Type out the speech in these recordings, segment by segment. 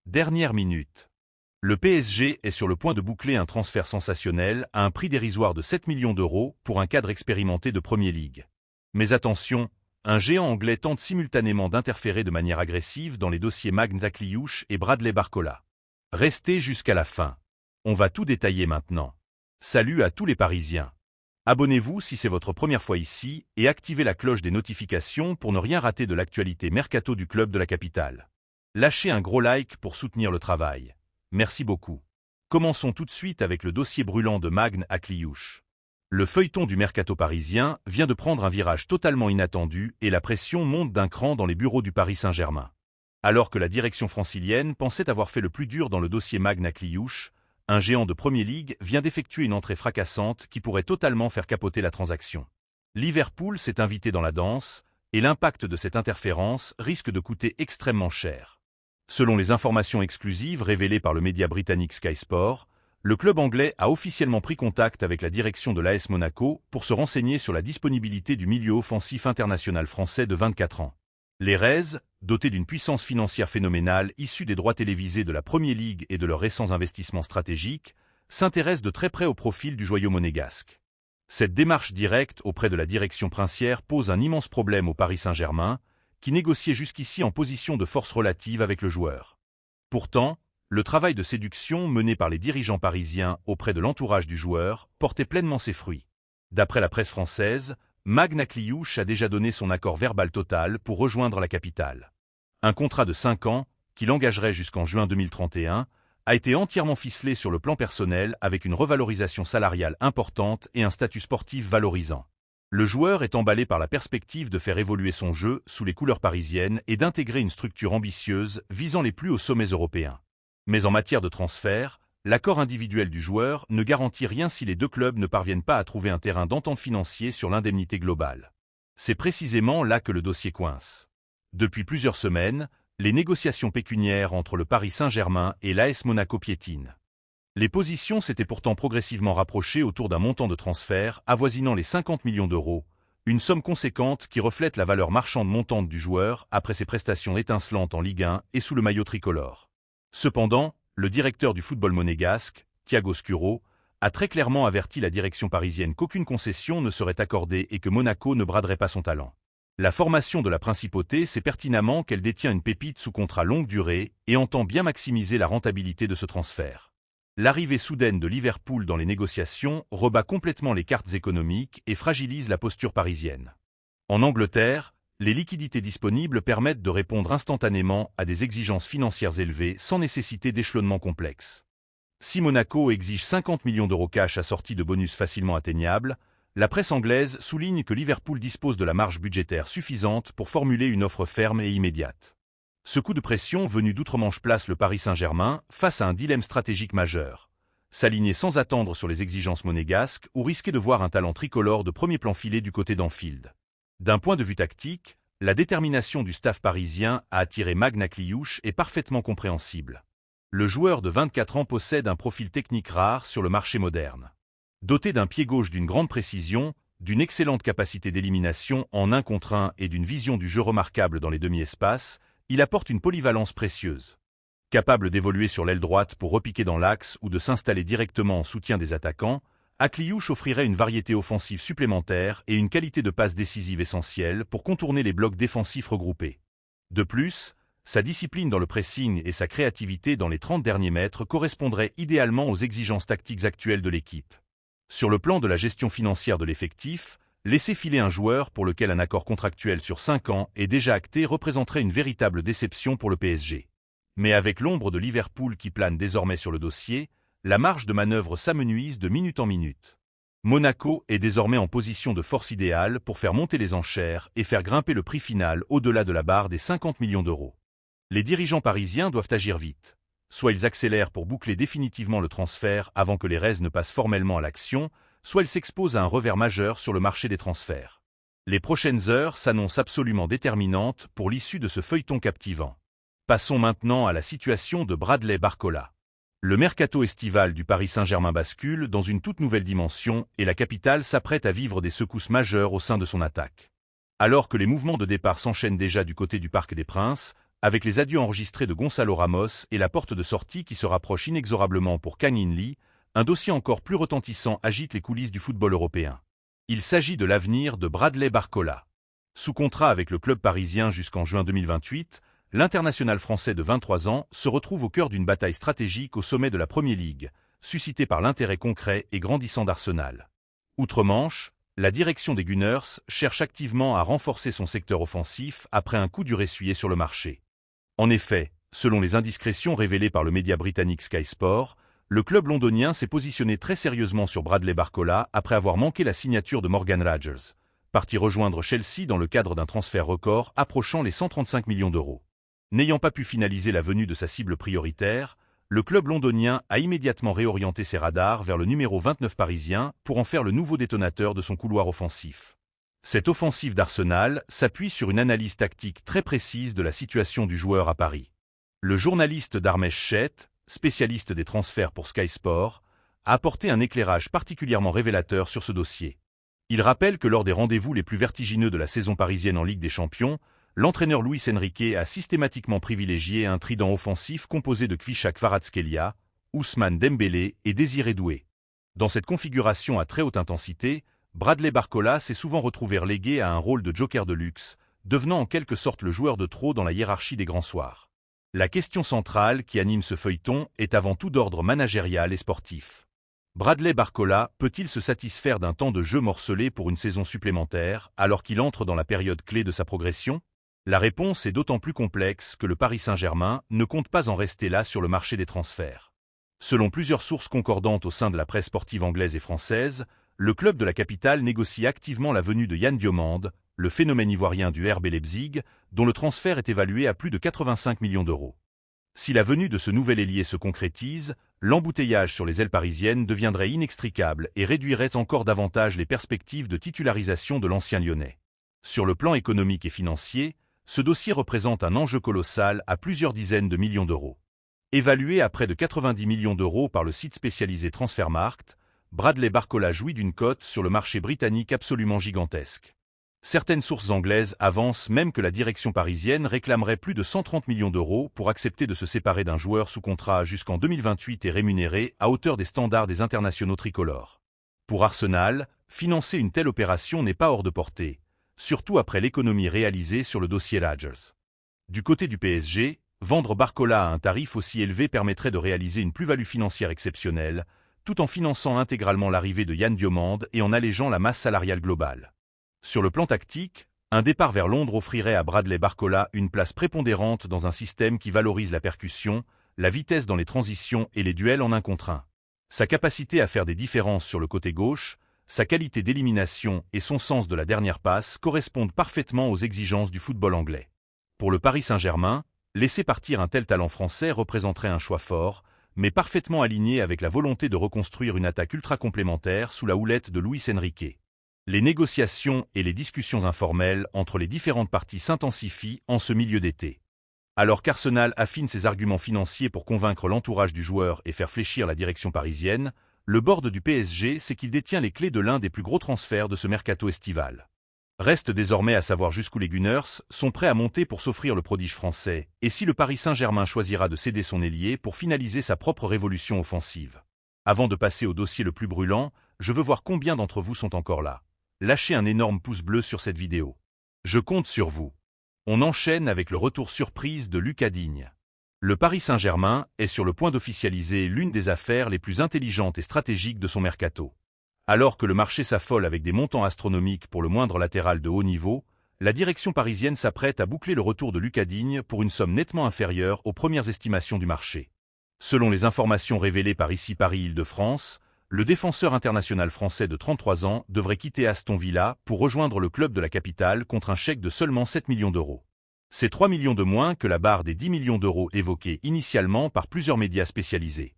Dernière minute. Le PSG est sur le point de boucler un transfert sensationnel à un prix dérisoire de 7 millions d'euros pour un cadre expérimenté de Premier League. Mais attention, un géant anglais tente simultanément d'interférer de manière agressive dans les dossiers Magna Kliuch et Bradley Barcola. Restez jusqu'à la fin. On va tout détailler maintenant. Salut à tous les Parisiens. Abonnez-vous si c'est votre première fois ici et activez la cloche des notifications pour ne rien rater de l'actualité mercato du club de la capitale. Lâchez un gros like pour soutenir le travail. Merci beaucoup. Commençons tout de suite avec le dossier brûlant de Magna Kliuch. Le feuilleton du mercato parisien vient de prendre un virage totalement inattendu et la pression monte d'un cran dans les bureaux du Paris Saint-Germain. Alors que la direction francilienne pensait avoir fait le plus dur dans le dossier Magna Kliuch, un géant de Premier League vient d'effectuer une entrée fracassante qui pourrait totalement faire capoter la transaction. Liverpool s'est invité dans la danse, et l'impact de cette interférence risque de coûter extrêmement cher. Selon les informations exclusives révélées par le média britannique Sky Sport, le club anglais a officiellement pris contact avec la direction de l'AS Monaco pour se renseigner sur la disponibilité du milieu offensif international français de 24 ans. Les Reds, dotés d'une puissance financière phénoménale issue des droits télévisés de la Premier League et de leurs récents investissements stratégiques, s'intéressent de très près au profil du joyau monégasque. Cette démarche directe auprès de la direction princière pose un immense problème au Paris Saint-Germain, qui négociait jusqu'ici en position de force relative avec le joueur. Pourtant, le travail de séduction mené par les dirigeants parisiens auprès de l'entourage du joueur portait pleinement ses fruits. D'après la presse française, Magna Kliuch a déjà donné son accord verbal total pour rejoindre la capitale. Un contrat de 5 ans, qui l'engagerait jusqu'en juin 2031, a été entièrement ficelé sur le plan personnel avec une revalorisation salariale importante et un statut sportif valorisant. Le joueur est emballé par la perspective de faire évoluer son jeu sous les couleurs parisiennes et d'intégrer une structure ambitieuse visant les plus hauts sommets européens. Mais en matière de transfert, l'accord individuel du joueur ne garantit rien si les deux clubs ne parviennent pas à trouver un terrain d'entente financier sur l'indemnité globale. C'est précisément là que le dossier coince. Depuis plusieurs semaines, les négociations pécuniaires entre le Paris Saint-Germain et l'AS Monaco piétinent. Les positions s'étaient pourtant progressivement rapprochées autour d'un montant de transfert avoisinant les 50 millions d'euros, une somme conséquente qui reflète la valeur marchande montante du joueur après ses prestations étincelantes en Ligue 1 et sous le maillot tricolore. Cependant, le directeur du football monégasque, Thiago Scuro, a très clairement averti la direction parisienne qu'aucune concession ne serait accordée et que Monaco ne braderait pas son talent. La formation de la principauté sait pertinemment qu'elle détient une pépite sous contrat longue durée et entend bien maximiser la rentabilité de ce transfert. L'arrivée soudaine de Liverpool dans les négociations rebat complètement les cartes économiques et fragilise la posture parisienne. En Angleterre, les liquidités disponibles permettent de répondre instantanément à des exigences financières élevées sans nécessité d'échelonnement complexe. Si Monaco exige 50 millions d'euros cash assortis de bonus facilement atteignables, la presse anglaise souligne que Liverpool dispose de la marge budgétaire suffisante pour formuler une offre ferme et immédiate. Ce coup de pression venu d'outre-Manche place le Paris Saint-Germain face à un dilemme stratégique majeur. S'aligner sans attendre sur les exigences monégasques ou risquer de voir un talent tricolore de premier plan filer du côté d'Anfield. D'un point de vue tactique, la détermination du staff parisien à attirer Magna Kliuch est parfaitement compréhensible. Le joueur de 24 ans possède un profil technique rare sur le marché moderne. Doté d'un pied gauche d'une grande précision, d'une excellente capacité d'élimination en 1 contre 1 et d'une vision du jeu remarquable dans les demi-espaces, il apporte une polyvalence précieuse. Capable d'évoluer sur l'aile droite pour repiquer dans l'axe ou de s'installer directement en soutien des attaquants, Kliuch offrirait une variété offensive supplémentaire et une qualité de passe décisive essentielle pour contourner les blocs défensifs regroupés. De plus, sa discipline dans le pressing et sa créativité dans les 30 derniers mètres correspondraient idéalement aux exigences tactiques actuelles de l'équipe. Sur le plan de la gestion financière de l'effectif, laisser filer un joueur pour lequel un accord contractuel sur 5 ans est déjà acté représenterait une véritable déception pour le PSG. Mais avec l'ombre de Liverpool qui plane désormais sur le dossier, la marge de manœuvre s'amenuise de minute en minute. Monaco est désormais en position de force idéale pour faire monter les enchères et faire grimper le prix final au-delà de la barre des 50 millions d'euros. Les dirigeants parisiens doivent agir vite. Soit ils accélèrent pour boucler définitivement le transfert avant que les Reds ne passent formellement à l'action, soit ils s'exposent à un revers majeur sur le marché des transferts. Les prochaines heures s'annoncent absolument déterminantes pour l'issue de ce feuilleton captivant. Passons maintenant à la situation de Bradley Barcola. Le mercato estival du Paris Saint-Germain bascule dans une toute nouvelle dimension et la capitale s'apprête à vivre des secousses majeures au sein de son attaque. Alors que les mouvements de départ s'enchaînent déjà du côté du Parc des Princes, avec les adieux enregistrés de Gonzalo Ramos et la porte de sortie qui se rapproche inexorablement pour Kang In Lee, un dossier encore plus retentissant agite les coulisses du football européen. Il s'agit de l'avenir de Bradley Barcola. Sous contrat avec le club parisien jusqu'en juin 2028, l'international français de 23 ans se retrouve au cœur d'une bataille stratégique au sommet de la Premier League, suscitée par l'intérêt concret et grandissant d'Arsenal. Outre-Manche, la direction des Gunners cherche activement à renforcer son secteur offensif après un coup dur essuyé sur le marché. En effet, selon les indiscrétions révélées par le média britannique Sky Sport, le club londonien s'est positionné très sérieusement sur Bradley Barcola après avoir manqué la signature de Morgan Rogers, parti rejoindre Chelsea dans le cadre d'un transfert record approchant les 135 millions d'euros. N'ayant pas pu finaliser la venue de sa cible prioritaire, le club londonien a immédiatement réorienté ses radars vers le numéro 29 parisien pour en faire le nouveau détonateur de son couloir offensif. Cette offensive d'Arsenal s'appuie sur une analyse tactique très précise de la situation du joueur à Paris. Le journaliste Dharmesh Sheth, spécialiste des transferts pour Sky Sport, a apporté un éclairage particulièrement révélateur sur ce dossier. Il rappelle que lors des rendez-vous les plus vertigineux de la saison parisienne en Ligue des Champions, l'entraîneur Luis Enrique a systématiquement privilégié un trident offensif composé de Kvichak Kvaratskhelia, Ousmane Dembélé et Désiré Doué. Dans cette configuration à très haute intensité, Bradley Barcola s'est souvent retrouvé relégué à un rôle de joker de luxe, devenant en quelque sorte le joueur de trop dans la hiérarchie des grands soirs. La question centrale qui anime ce feuilleton est avant tout d'ordre managérial et sportif. Bradley Barcola peut-il se satisfaire d'un temps de jeu morcelé pour une saison supplémentaire alors qu'il entre dans la période clé de sa progression ? La réponse est d'autant plus complexe que le Paris Saint-Germain ne compte pas en rester là sur le marché des transferts. Selon plusieurs sources concordantes au sein de la presse sportive anglaise et française, le club de la capitale négocie activement la venue de Yann Diomande, le phénomène ivoirien du RB Leipzig, dont le transfert est évalué à plus de 85 millions d'euros. Si la venue de ce nouvel ailier se concrétise, l'embouteillage sur les ailes parisiennes deviendrait inextricable et réduirait encore davantage les perspectives de titularisation de l'ancien Lyonnais. Sur le plan économique et financier, ce dossier représente un enjeu colossal à plusieurs dizaines de millions d'euros. Évalué à près de 90 millions d'euros par le site spécialisé Transfermarkt, Bradley Barcola jouit d'une cote sur le marché britannique absolument gigantesque. Certaines sources anglaises avancent même que la direction parisienne réclamerait plus de 130 millions d'euros pour accepter de se séparer d'un joueur sous contrat jusqu'en 2028 et rémunéré à hauteur des standards des internationaux tricolores. Pour Arsenal, financer une telle opération n'est pas hors de portée, surtout après l'économie réalisée sur le dossier Rogers. Du côté du PSG, vendre Barcola à un tarif aussi élevé permettrait de réaliser une plus-value financière exceptionnelle, tout en finançant intégralement l'arrivée de Yann Diomande et en allégeant la masse salariale globale. Sur le plan tactique, un départ vers Londres offrirait à Bradley Barcola une place prépondérante dans un système qui valorise la percussion, la vitesse dans les transitions et les duels en 1 contre 1. Sa capacité à faire des différences sur le côté gauche, sa qualité d'élimination et son sens de la dernière passe correspondent parfaitement aux exigences du football anglais. Pour le Paris Saint-Germain, laisser partir un tel talent français représenterait un choix fort, mais parfaitement aligné avec la volonté de reconstruire une attaque ultra complémentaire sous la houlette de Luis Enrique. Les négociations et les discussions informelles entre les différentes parties s'intensifient en ce milieu d'été. Alors qu'Arsenal affine ses arguments financiers pour convaincre l'entourage du joueur et faire fléchir la direction parisienne, le board du PSG sait qu'il détient les clés de l'un des plus gros transferts de ce mercato estival. Reste désormais à savoir jusqu'où les Gunners sont prêts à monter pour s'offrir le prodige français, et si le Paris Saint-Germain choisira de céder son ailier pour finaliser sa propre révolution offensive. Avant de passer au dossier le plus brûlant, je veux voir combien d'entre vous sont encore là. Lâchez un énorme pouce bleu sur cette vidéo. Je compte sur vous. On enchaîne avec le retour surprise de Lucas Digne. Le Paris Saint-Germain est sur le point d'officialiser l'une des affaires les plus intelligentes et stratégiques de son mercato. Alors que le marché s'affole avec des montants astronomiques pour le moindre latéral de haut niveau, la direction parisienne s'apprête à boucler le retour de Lucas Digne pour une somme nettement inférieure aux premières estimations du marché. Selon les informations révélées par ici Paris-Île-de-France, le défenseur international français de 33 ans devrait quitter Aston Villa pour rejoindre le club de la capitale contre un chèque de seulement 7 millions d'euros. C'est 3 millions de moins que la barre des 10 millions d'euros évoquée initialement par plusieurs médias spécialisés.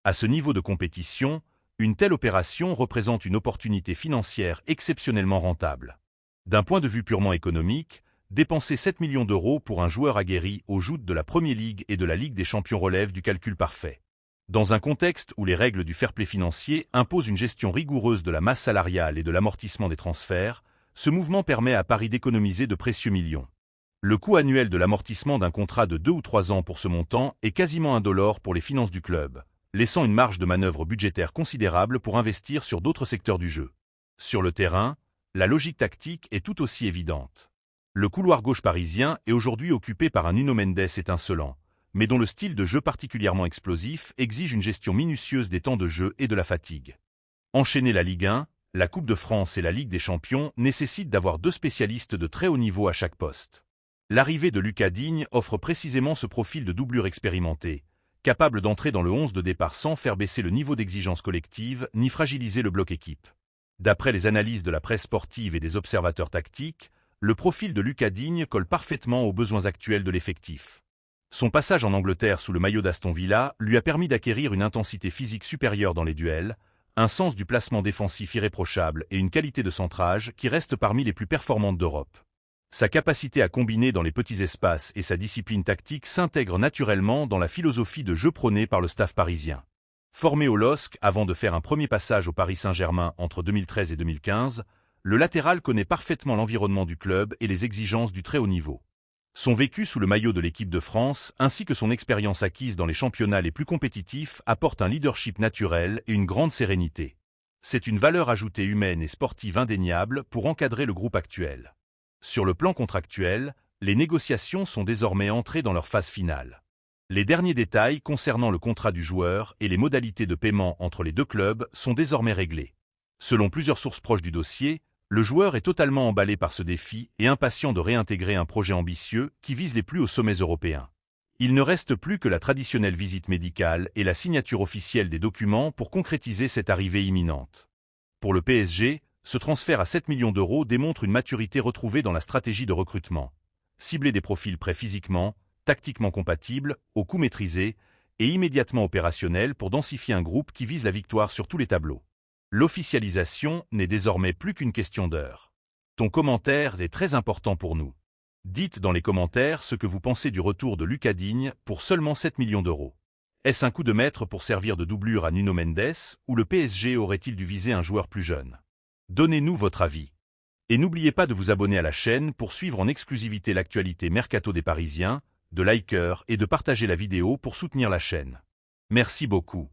À ce niveau de compétition, une telle opération représente une opportunité financière exceptionnellement rentable. D'un point de vue purement économique, dépenser 7 millions d'euros pour un joueur aguerri aux joutes de la Premier League et de la Ligue des Champions relève du calcul parfait. Dans un contexte où les règles du fair-play financier imposent une gestion rigoureuse de la masse salariale et de l'amortissement des transferts, ce mouvement permet à Paris d'économiser de précieux millions. Le coût annuel de l'amortissement d'un contrat de 2 ou 3 ans pour ce montant est quasiment indolore pour les finances du club, laissant une marge de manœuvre budgétaire considérable pour investir sur d'autres secteurs du jeu. Sur le terrain, la logique tactique est tout aussi évidente. Le couloir gauche parisien est aujourd'hui occupé par un Nuno Mendes étincelant, mais dont le style de jeu particulièrement explosif exige une gestion minutieuse des temps de jeu et de la fatigue. Enchaîner la Ligue 1, la Coupe de France et la Ligue des Champions nécessitent d'avoir 2 spécialistes de très haut niveau à chaque poste. L'arrivée de Lucas Digne offre précisément ce profil de doublure expérimenté, capable d'entrer dans le 11 de départ sans faire baisser le niveau d'exigence collective ni fragiliser le bloc équipe. D'après les analyses de la presse sportive et des observateurs tactiques, le profil de Lucas Digne colle parfaitement aux besoins actuels de l'effectif. Son passage en Angleterre sous le maillot d'Aston Villa lui a permis d'acquérir une intensité physique supérieure dans les duels, un sens du placement défensif irréprochable et une qualité de centrage qui reste parmi les plus performantes d'Europe. Sa capacité à combiner dans les petits espaces et sa discipline tactique s'intègrent naturellement dans la philosophie de jeu prônée par le staff parisien. Formé au LOSC avant de faire un premier passage au Paris Saint-Germain entre 2013 et 2015, le latéral connaît parfaitement l'environnement du club et les exigences du très haut niveau. Son vécu sous le maillot de l'équipe de France ainsi que son expérience acquise dans les championnats les plus compétitifs apportent un leadership naturel et une grande sérénité. C'est une valeur ajoutée humaine et sportive indéniable pour encadrer le groupe actuel. Sur le plan contractuel, les négociations sont désormais entrées dans leur phase finale. Les derniers détails concernant le contrat du joueur et les modalités de paiement entre les 2 clubs sont désormais réglés. Selon plusieurs sources proches du dossier, le joueur est totalement emballé par ce défi et impatient de réintégrer un projet ambitieux qui vise les plus hauts sommets européens. Il ne reste plus que la traditionnelle visite médicale et la signature officielle des documents pour concrétiser cette arrivée imminente. Pour le PSG, ce transfert à 7 millions d'euros démontre une maturité retrouvée dans la stratégie de recrutement. Cibler des profils prêts physiquement, tactiquement compatibles, au coût maîtrisé et immédiatement opérationnels pour densifier un groupe qui vise la victoire sur tous les tableaux. L'officialisation n'est désormais plus qu'une question d'heure. Ton commentaire est très important pour nous. Dites dans les commentaires ce que vous pensez du retour de Lucas Digne pour seulement 7 millions d'euros. Est-ce un coup de maître pour servir de doublure à Nuno Mendes ou le PSG aurait-il dû viser un joueur plus jeune? Donnez-nous votre avis. Et n'oubliez pas de vous abonner à la chaîne pour suivre en exclusivité l'actualité mercato des Parisiens, de liker et de partager la vidéo pour soutenir la chaîne. Merci beaucoup.